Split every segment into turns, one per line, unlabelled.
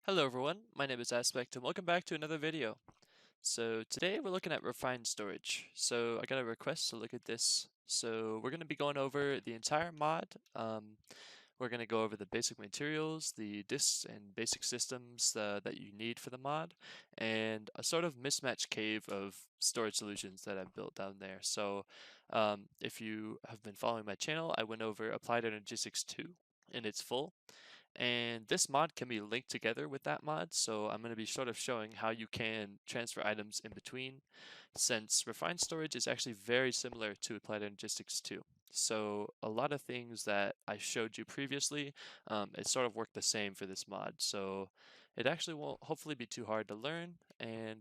Hello everyone, my name is Aspect and welcome back to another video. So today we're looking at refined storage. So I got a request to look at this. So we're going to be going over the entire mod. We're going to go over the basic materials, the disks and basic systems that you need for the mod, and a sort of mismatched cave of storage solutions that I've built down there. So if you have been following my channel, I went over Applied Energistics 2 in its full. And this mod can be linked together with that mod, so I'm going to be sort of showing how you can transfer items in between, since refined storage is actually very similar to Applied Energistics 2. So a lot of things that I showed you previously, it sort of worked the same for this mod. So it actually won't hopefully be too hard to learn,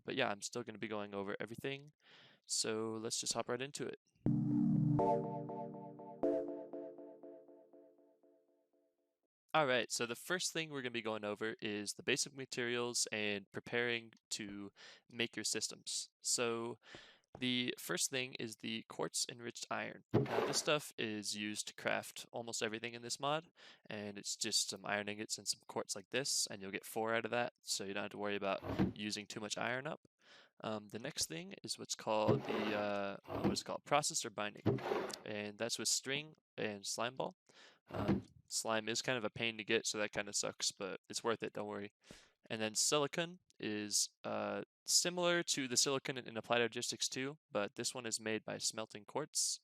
but yeah, I'm still going to be going over everything. So let's just hop right into it. Alright, so the first thing we're going to be going over is the basic materials and preparing to make your systems. So the first thing is the quartz enriched iron. Now this stuff is used to craft almost everything in this mod, and it's just some iron ingots and some quartz like this, and you'll get 4 out of that, so you don't have to worry about using too much iron up. The next thing is what's called processor binding, and that's with string and slime ball. Slime is kind of a pain to get, so that kind of sucks, but it's worth it, don't worry. And then silicon is similar to the silicon in Applied Logistics 2, but this one is made by smelting quartz.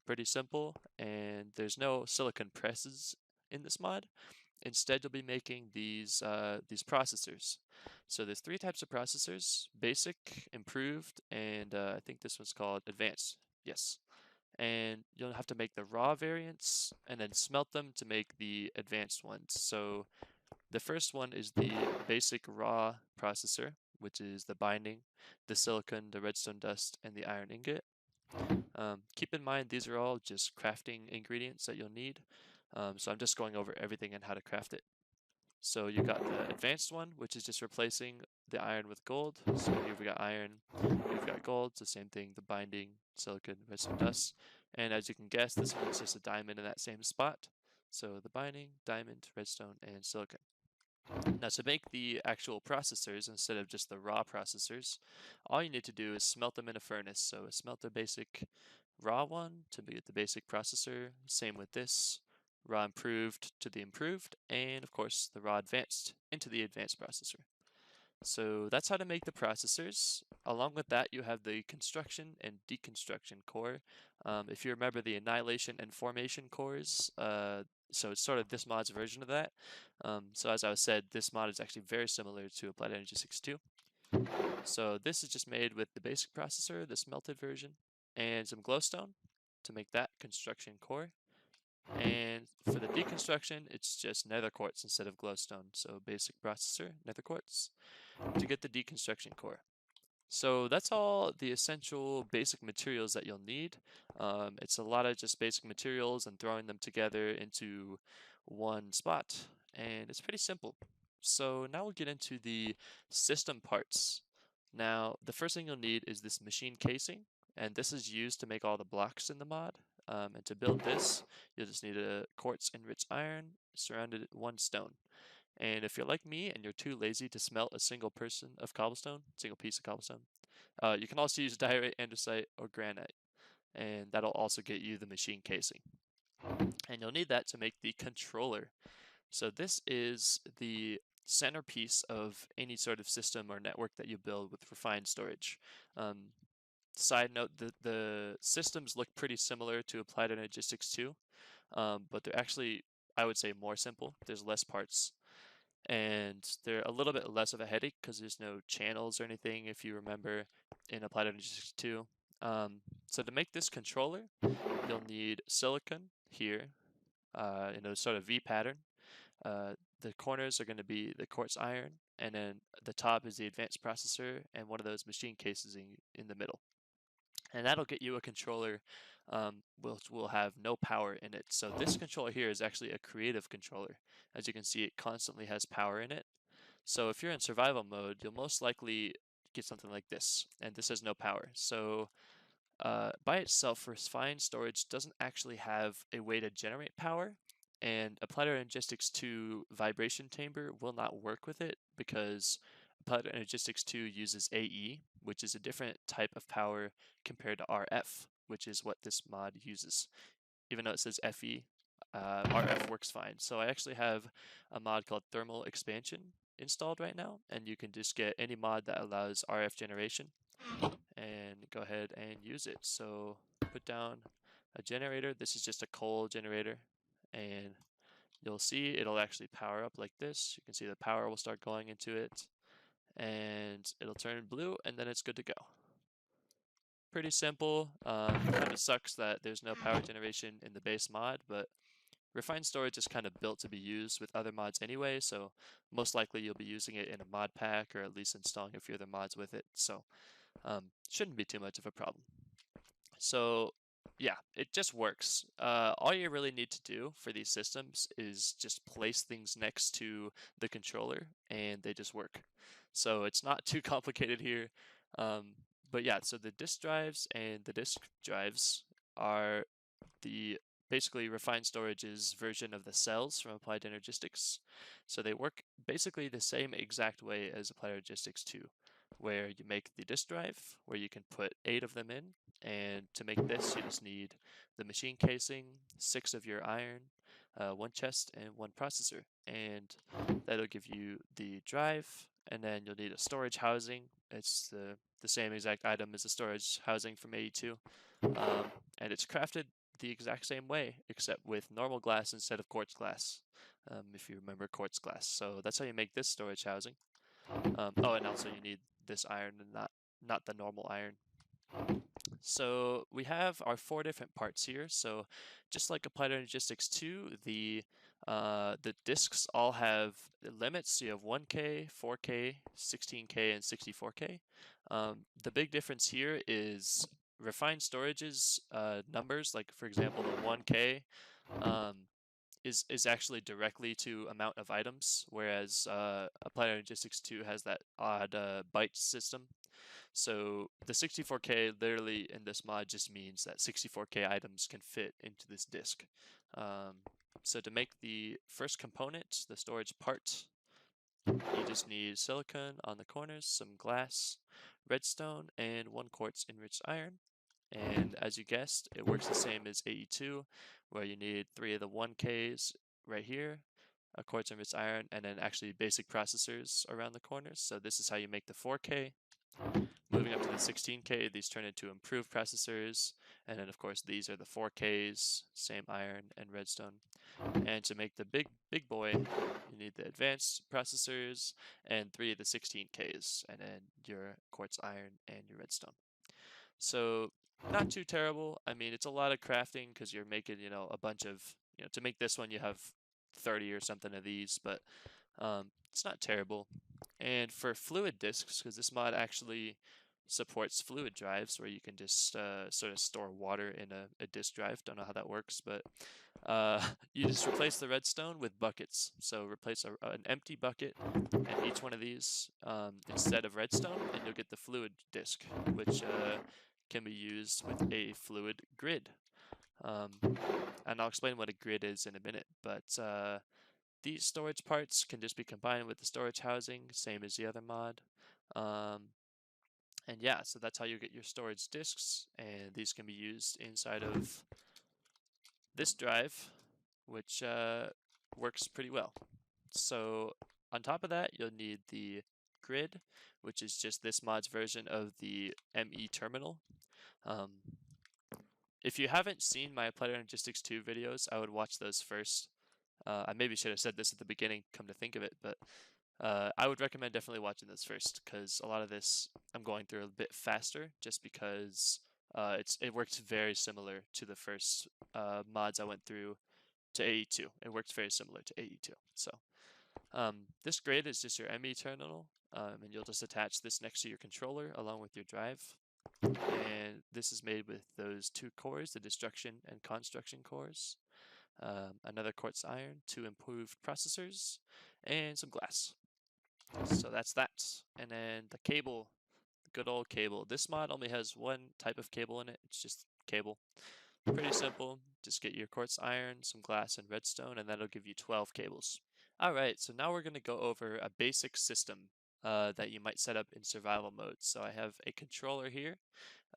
Pretty simple, and there's no silicon presses in this mod. Instead, you'll be making these processors. So there's 3 types of processors: basic, improved, and I think this one's called advanced. Yes. And you'll have to make the raw variants and then smelt them to make the advanced ones. So the first one is the basic raw processor, which is the binding, the silicon, the redstone dust, and the iron ingot. Keep in mind these are all just crafting ingredients that you'll need. So I'm just going over everything and how to craft it. So you got the advanced one, which is just replacing the iron with gold. So here we got iron, we've got gold, it's the same thing, the binding, silicon, redstone dust. And as you can guess, this one's just a diamond in that same spot. So the binding, diamond, redstone, and silicon. Now to make the actual processors instead of just the raw processors, all you need to do is smelt them in a furnace. So smelt the basic raw one to get the basic processor, same with this, raw improved to the improved, and of course the raw advanced into the advanced processor. So that's how to make the processors. Along with that, you have the construction and deconstruction core. If you remember the annihilation and formation cores, so it's sort of this mod's version of that. So as I said, this mod is actually very similar to Applied Energistics 2. So this is just made with the basic processor, the smelted version, and some glowstone to make that construction core. And for the deconstruction, it's just nether quartz instead of glowstone. So basic processor, nether quartz, to get the deconstruction core. So that's all the essential basic materials that you'll need. It's a lot of just basic materials and throwing them together into one spot, and it's pretty simple. So now we'll get into the system parts. Now, the first thing you'll need is this machine casing, and this is used to make all the blocks in the mod. And to build this, you'll just need a quartz enriched iron surrounded with 1 stone. And if you're like me and you're too lazy to smelt a single piece of cobblestone, you can also use diorite, andesite, or granite, and that'll also get you the machine casing. And you'll need that to make the controller. So this is the centerpiece of any sort of system or network that you build with refined storage. Side note, the systems look pretty similar to Applied Energistics 2, but they're actually, I would say, more simple. There's less parts, and they're a little bit less of a headache because there's no channels or anything, if you remember, in Applied Energistics 2. So to make this controller, you'll need silicon here in a sort of V pattern. The corners are going to be the quartz iron, and then the top is the advanced processor and one of those machine cases in the middle. And that'll get you a controller which will have no power in it. So this controller here is actually a creative controller. As you can see, it constantly has power in it. So if you're in survival mode, you'll most likely get something like this, and this has no power. So by itself, refined storage doesn't actually have a way to generate power. and Applied Energistics 2 vibration chamber will not work with it because Applied Energistics 2 uses AE, which is a different type of power compared to RF, which is what this mod uses. Even though it says FE, RF works fine. So I actually have a mod called Thermal Expansion installed right now, and you can just get any mod that allows RF generation and go ahead and use it. So put down a generator. This is just a coal generator, and you'll see it'll actually power up like this. You can see the power will start going into it, and it'll turn blue, and then it's good to go. Pretty simple. Kind of sucks that there's no power generation in the base mod, but refined storage is kind of built to be used with other mods anyway, so most likely you'll be using it in a mod pack or at least installing a few other mods with it, so shouldn't be too much of a problem. So yeah, it just works. All you really need to do for these systems is just place things next to the controller and they just work. So it's not too complicated here. But yeah, so the disk drives and the disk drives are the basically refined storage's version of the cells from Applied Energistics. So they work basically the same exact way as Applied Energistics 2, where you make the disk drive, where you can put 8 of them in, and to make this you just need the machine casing, 6 of your iron, 1 chest, and 1 processor, and that'll give you the drive, and then you'll need a storage housing. It's the same exact item as the storage housing from AE2, and it's crafted the exact same way, except with normal glass instead of quartz glass, if you remember quartz glass. So that's how you make this storage housing. Oh, and also you need this iron and not the normal iron. So we have our 4 different parts here. So just like Applied Energistics 2, the disks all have limits. So you have 1K, 4K, 16K, and 64K. The big difference here is refined storage's numbers. Like for example, the 1K is actually directly to amount of items, whereas Applied Energistics 2 has that odd byte system. So the 64K literally in this mod just means that 64K items can fit into this disk. So to make the first component, the storage part, you just need silicon on the corners, some glass, redstone, and 1 quartz enriched iron. And as you guessed, it works the same as AE2, where you need 3 of the 1Ks right here, a quartz enriched iron, and then actually basic processors around the corners. So this is how you make the 4K. Moving up to the 16K, these turn into improved processors, and then of course these are the 4Ks, same iron and redstone. And to make the big boy, you need the advanced processors and 3 of the 16Ks, and then your quartz iron and your redstone. So not too terrible. I mean, it's a lot of crafting because you're making, a bunch of, to make this one you have 30 or something of these, but it's not terrible. And for fluid disks, because this mod actually supports fluid drives where you can just sort of store water in a disk drive. Don't know how that works, but you just replace the redstone with buckets. So replace an empty bucket and each one of these instead of redstone, and you'll get the fluid disk, which can be used with a fluid grid. And I'll explain what a grid is in a minute, but these storage parts can just be combined with the storage housing, same as the other mod. And yeah, so that's how you get your storage disks, and these can be used inside of this drive, which works pretty well. So on top of that, you'll need the grid, which is just this mod's version of the ME terminal. If you haven't seen my Applied Energistics 2 videos, I would watch those first. I maybe should have said this at the beginning, come to think of it, but I would recommend definitely watching this first, because a lot of this I'm going through a bit faster, just because it works very similar to the first mods I went through to AE2. It works very similar to AE2. So this grid is just your ME terminal, and you'll just attach this next to your controller along with your drive. And this is made with those 2 cores, the destruction and construction cores. Another quartz iron, 2 improved processors, and some glass. So that's that. And then the cable, the good old cable. This mod only has 1 type of cable in it. It's just cable. Pretty simple. Just get your quartz iron, some glass, and redstone, and that'll give you 12 cables. Alright, so now we're going to go over a basic system that you might set up in survival mode. So I have a controller here,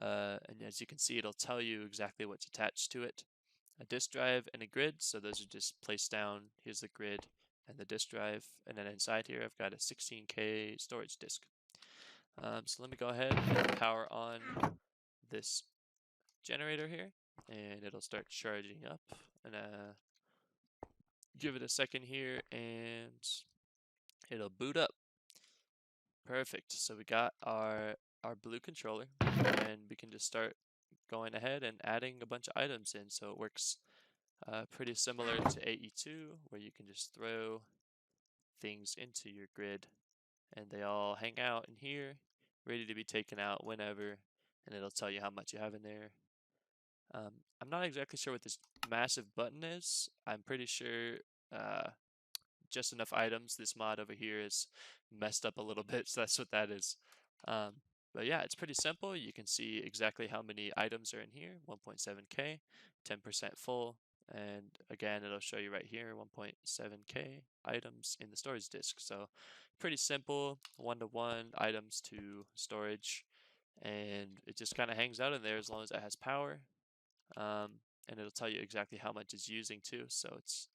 and as you can see, it'll tell you exactly what's attached to it. A disk drive and a grid, so those are just placed down. Here's the grid and the disk drive, and then inside here I've got a 16K storage disk. So let me go ahead and power on this generator here, and it'll start charging up. And give it a second here, and it'll boot up. Perfect. So we got our blue controller, and we can just start going ahead and adding a bunch of items in. So it works pretty similar to AE2, where you can just throw things into your grid, and they all hang out in here, ready to be taken out whenever, and it'll tell you how much you have in there. I'm not exactly sure what this massive button is. I'm pretty sure just enough items. This mod over here is messed up a little bit, so that's what that is. But yeah, it's pretty simple. You can see exactly how many items are in here, 1.7K, 10% full, and again, it'll show you right here, 1.7K items in the storage disk. So pretty simple, one-to-one items to storage, and it just kind of hangs out in there as long as it has power. And it'll tell you exactly how much it's using too, so it's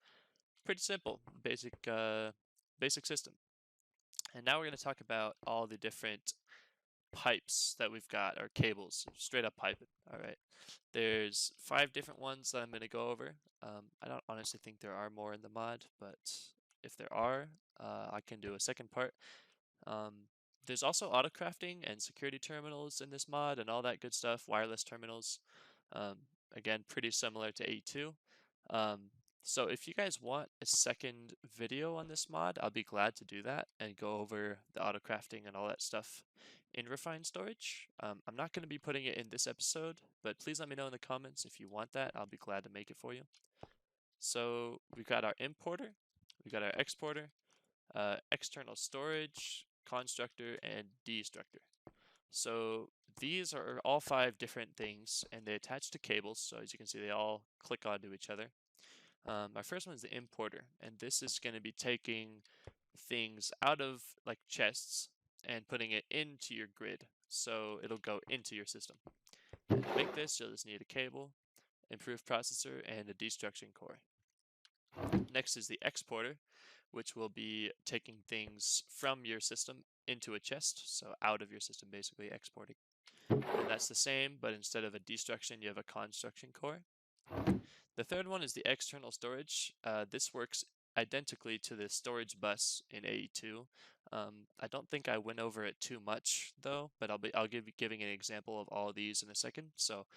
pretty simple, basic system. And now we're going to talk about all the different pipes that we've got, or cables, straight up piping. All right, there's 5 different ones that I'm going to go over. I don't honestly think there are more in the mod, but if there are, I can do a second part. There's also auto crafting and security terminals in this mod and all that good stuff, wireless terminals. Again, pretty similar to AE2. So if you guys want a second video on this mod, I'll be glad to do that and go over the auto crafting and all that stuff in refined storage. I'm not going to be putting it in this episode, but please let me know in the comments if you want that. I'll be glad to make it for you. So we've got our importer, we've got our exporter, external storage, constructor, and destructor. So these are all 5 different things, and they attach to cables. So as you can see, they all click onto each other. Our first one is the importer, and this is going to be taking things out of like chests and putting it into your grid. So it'll go into your system. And to make this, you'll just need a cable, improved processor, and a destruction core. Next is the exporter, which will be taking things from your system into a chest, so out of your system, basically exporting. And that's the same, but instead of a destruction, you have a construction core. The third one is the external storage. This works identically to the storage bus in AE2. I don't think I went over it too much though, but I'll give giving an example of all of these in a second. So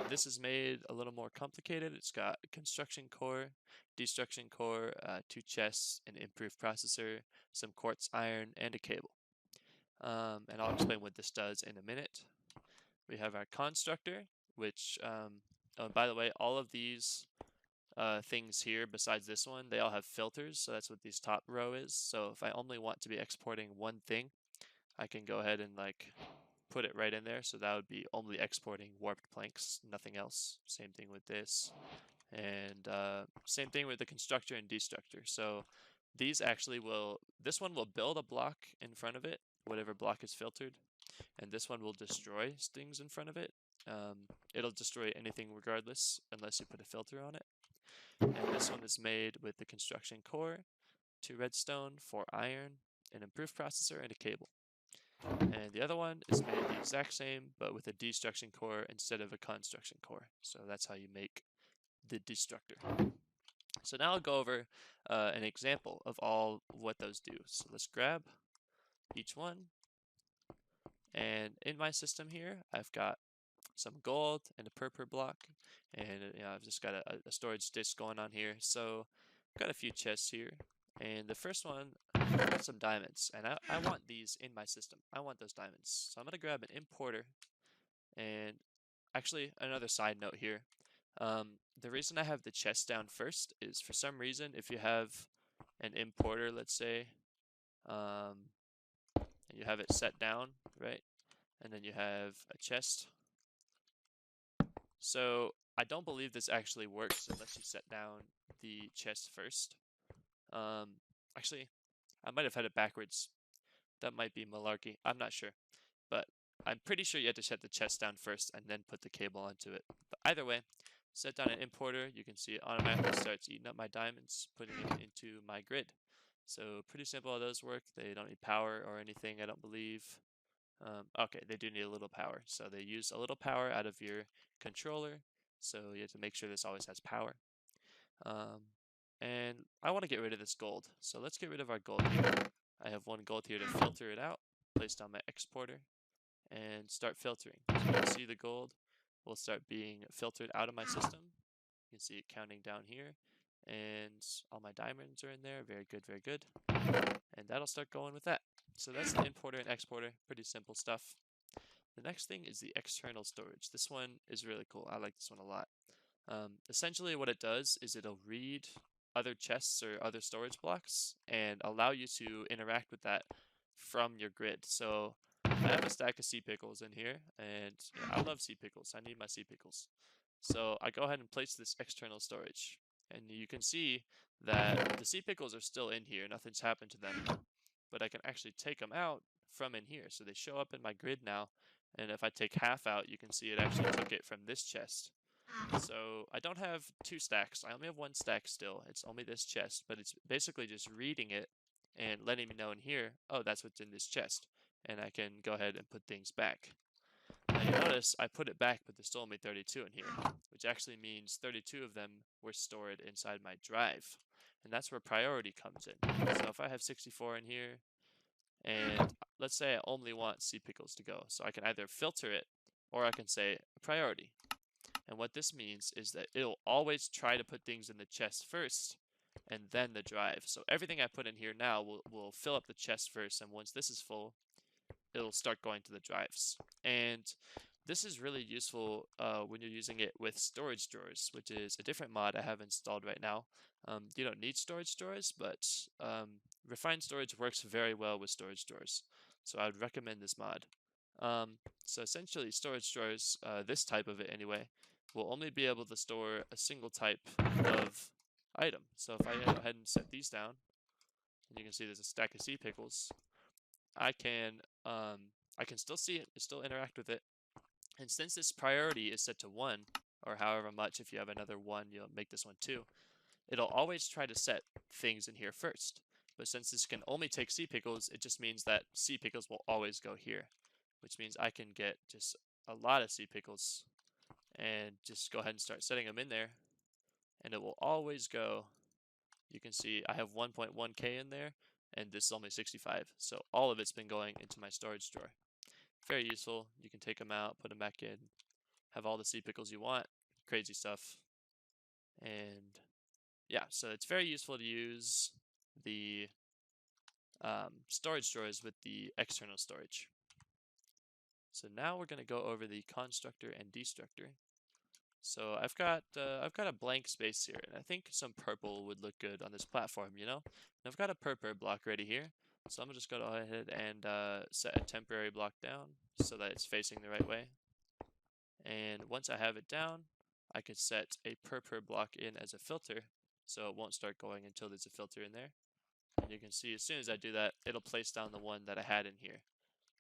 this is made a little more complicated. It's got a construction core, destruction core, 2 chests, an improved processor, some quartz iron, and a cable. And I'll explain what this does in a minute. We have our constructor, which, oh, by the way, all of these things here, besides this one, they all have filters, so that's what this top row is. So if I only want to be exporting one thing, I can go ahead and like put it right in there. So that would be only exporting warped planks, nothing else. Same thing with this, and same thing with the constructor and destructor. So these actually will, this one will build a block in front of it, whatever block is filtered, and this one will destroy things in front of it. It'll destroy anything regardless unless you put a filter on it. And this one is made with the construction core, 2 redstone, 4 iron, an improved processor, and a cable. And the other one is made the exact same, but with a destruction core instead of a construction core. So that's how you make the destructor. So now I'll go over an example of all what those do. So let's grab each one. And in my system here, I've got some gold and a purple block, and I've just got a storage disk going on here. So I've got a few chests here, and the first one, I've got some diamonds, and I want these in my system. I want those diamonds. So I'm gonna grab an importer, and actually another side note here. The reason I have the chest down first is for some reason if you have an importer, let's say, and you have it set down, right? And then you have a chest. So I don't believe this actually works unless you set down the chest first. Actually, I might have had it backwards. That might be malarkey. I'm not sure. But I'm pretty sure you have to set the chest down first and then put the cable onto it. But either way, set down an importer. You can see it automatically starts eating up my diamonds, putting it into my grid. So pretty simple how those work. They don't need power or anything, I don't believe. Okay, they do need a little power. So they use a little power out of your controller. So you have to make sure this always has power. And I want to get rid of this gold. So let's get rid of our gold here. I have one gold here to filter it out. Place down my exporter and start filtering. So you can see the gold will start being filtered out of my system. You can see it counting down here. And all my diamonds are in there. Very good, very good. And that'll start going with that. So that's the importer and exporter. Pretty simple stuff. The next thing is the external storage. This one is really cool. I like this one a lot. Essentially what it does is it'll read other chests or other storage blocks and allow you to interact with that from your grid. So I have a stack of sea pickles in here, and yeah, I love sea pickles. I need my sea pickles. So I go ahead and place this external storage. And you can see that the sea pickles are still in here. Nothing's happened to them. But I can actually take them out from in here. So they show up in my grid now. And if I take half out, you can see it actually took it from this chest. So I don't have 2 stacks. I only have 1 stack still. It's only this chest, but it's basically just reading it and letting me know in here, oh, that's what's in this chest. And I can go ahead and put things back. Now you notice I put it back, but there's still only 32 in here, which actually means 32 of them were stored inside my drive. And that's where priority comes in. So if I have 64 in here, and let's say I only want sea pickles to go, so I can either filter it, or I can say priority. And what this means is that it'll always try to put things in the chest first, and then the drive. So everything I put in here now will fill up the chest first, and once this is full, it'll start going to the drives. And this is really useful when you're using it with storage drawers, which is a different mod I have installed right now. You don't need storage drawers, but refined storage works very well with storage drawers. So I would recommend this mod. So essentially, storage drawers, this type of it anyway, will only be able to store a single type of item. So if I go ahead and set these down, and you can see there's a stack of sea pickles, I can still see it, still interact with it. And since this priority is set to 1, or however much, if you have another 1, you'll make this one 2, it'll always try to set things in here first. But since this can only take sea pickles, it just means that sea pickles will always go here, which means I can get just a lot of sea pickles and just go ahead and start setting them in there, and it will always go. You can see I have 1.1k in there, and this is only 65, so all of it's been going into my storage drawer. Very useful. You can take them out, put them back in, have all the sea pickles you want. Crazy stuff. And yeah, so it's very useful to use the storage drawers with the external storage. So now we're going to go over the constructor and destructor. So I've got a blank space here, and I think some purple would look good on this platform, you know? And I've got a purple block ready here, so I'm just going to go ahead and set a temporary block down so that it's facing the right way. And once I have it down, I could set a purple block in as a filter, so it won't start going until there's a filter in there. And you can see as soon as I do that, it'll place down the one that I had in here.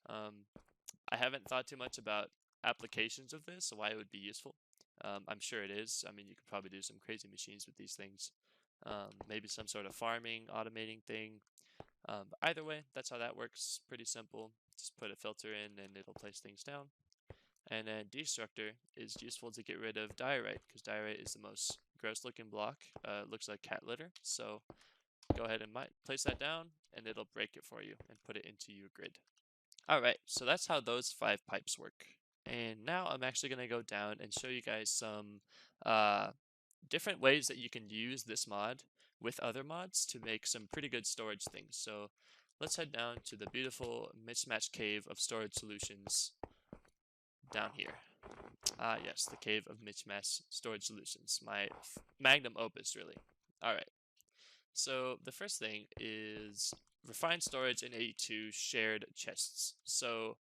I haven't thought too much about applications of this, so why it would be useful. I'm sure it is. I mean, you could probably do some crazy machines with these things. Maybe some sort of farming, automating thing. But either way, that's how that works. Pretty simple. Just put a filter in and it'll place things down. And then destructor is useful to get rid of diorite, because diorite is the most gross looking block. It looks like cat litter. So go ahead and place that down, and it'll break it for you and put it into your grid. Alright, so that's how those 5 pipes work. And now I'm actually going to go down and show you guys some different ways that you can use this mod with other mods to make some pretty good storage things. So let's head down to the beautiful mismatched cave of storage solutions down here. Yes, the cave of mismatched storage solutions. My magnum opus, really. Alright, so the first thing is refined storage in 82 shared chests. So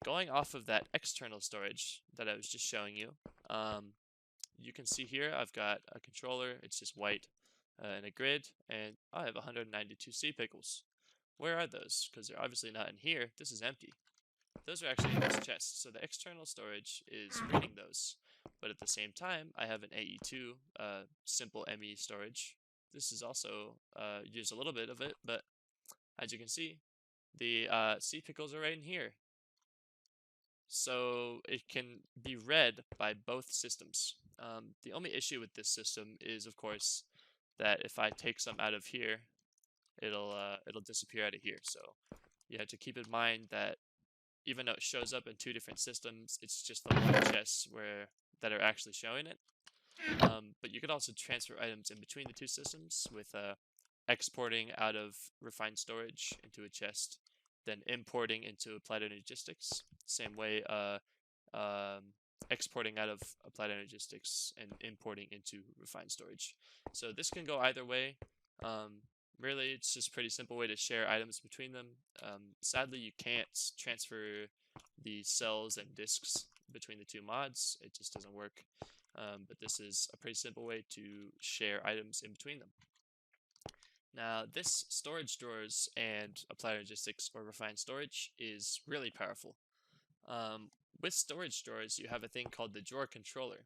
going off of that external storage that I was just showing you, You can see here I've got a controller. It's just white and a grid, and I have 192 sea pickles. Where are those? Because they're obviously not in here. This is empty. Those are actually in this chest, so the external storage is reading those. But at the same time, I have an AE2 simple ME storage. This is also use a little bit of it, but as you can see, the sea pickles are right in here. So it can be read by both systems. The only issue with this system is, of course, that if I take some out of here, it'll disappear out of here. So you have to keep in mind that even though it shows up in two different systems, it's just the one chests that are actually showing it. But you could also transfer items in between the two systems with exporting out of refined storage into a chest, then importing into Applied Energistics. Same way, exporting out of Applied Energistics and importing into refined storage. So this can go either way. Really, it's just a pretty simple way to share items between them. Sadly, you can't transfer the cells and disks between the two mods. It just doesn't work. But this is a pretty simple way to share items in between them. Now, this storage drawers and Applied Energistics or refined storage is really powerful. With storage drawers, you have a thing called the drawer controller.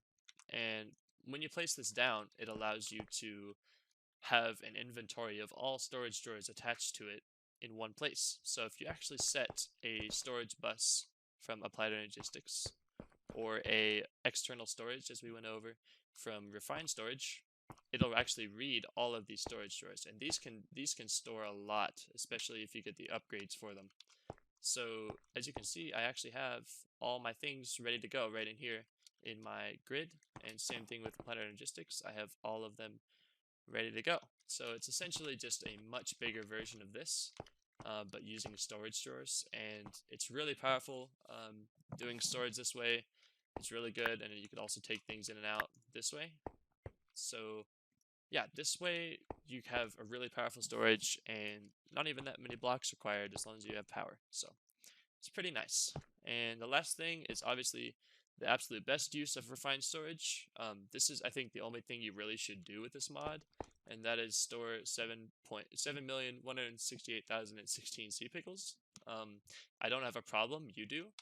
And when you place this down, it allows you to have an inventory of all storage drawers attached to it in one place. So if you actually set a storage bus from Applied Energistics or a external storage, as we went over, from refined storage, it'll actually read all of these storage drawers, and these can store a lot, especially if you get the upgrades for them. So as you can see, I actually have all my things ready to go right in here in my grid, and same thing with Applied Energistics. I have all of them ready to go. So it's essentially just a much bigger version of this, but using storage drawers, and it's really powerful. Doing storage this way, it's really good, and you could also take things in and out this way. So yeah, this way you have a really powerful storage and not even that many blocks required as long as you have power. So it's pretty nice. And the last thing is obviously the absolute best use of refined storage. This is, I think, the only thing you really should do with this mod, and that is store 7,168,016 sea pickles. I don't have a problem, you do.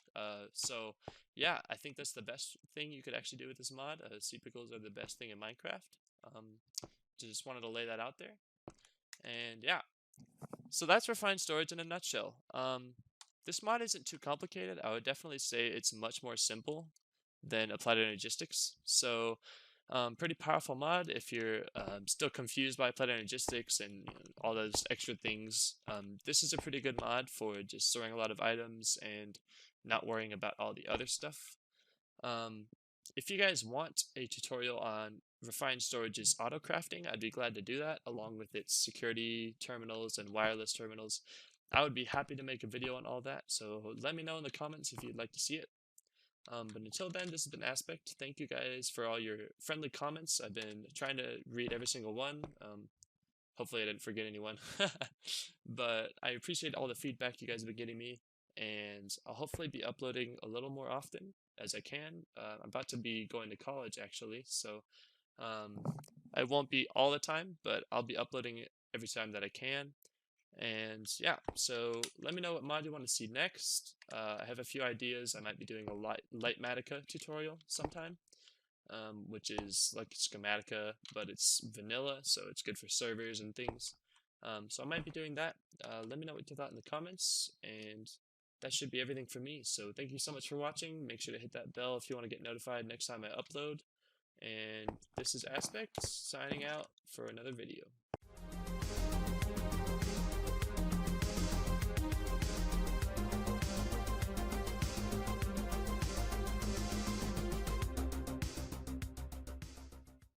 So yeah, I think that's the best thing you could actually do with this mod. Sea pickles are the best thing in Minecraft. Just wanted to lay that out there. And yeah, so that's refined storage in a nutshell. This mod isn't too complicated. I would definitely say it's much more simple than Applied Energistics. So pretty powerful mod if you're still confused by Applied Energistics and all those extra things. This is a pretty good mod for just storing a lot of items and not worrying about all the other stuff. If you guys want a tutorial on refined storage's auto crafting, I'd be glad to do that, along with its security terminals and wireless terminals. I would be happy to make a video on all that, so let me know in the comments if you'd like to see it. But until then, this has been Aspect. Thank you guys for all your friendly comments. I've been trying to read every single one. Hopefully I didn't forget anyone. But I appreciate all the feedback you guys have been getting me, and I'll hopefully be uploading a little more often as I can. I'm about to be going to college, actually, so I won't be all the time, but I'll be uploading it every time that I can. And yeah, so let me know what mod you want to see next. I have a few ideas. I might be doing a Lightmatica tutorial sometime, which is like Schematica, but it's vanilla, so it's good for servers and things. So I might be doing that. Let me know what you thought in the comments, and that should be everything for me. So thank you so much for watching. Make sure to hit that bell if you want to get notified next time I upload. And this is Aspect, signing out for another video.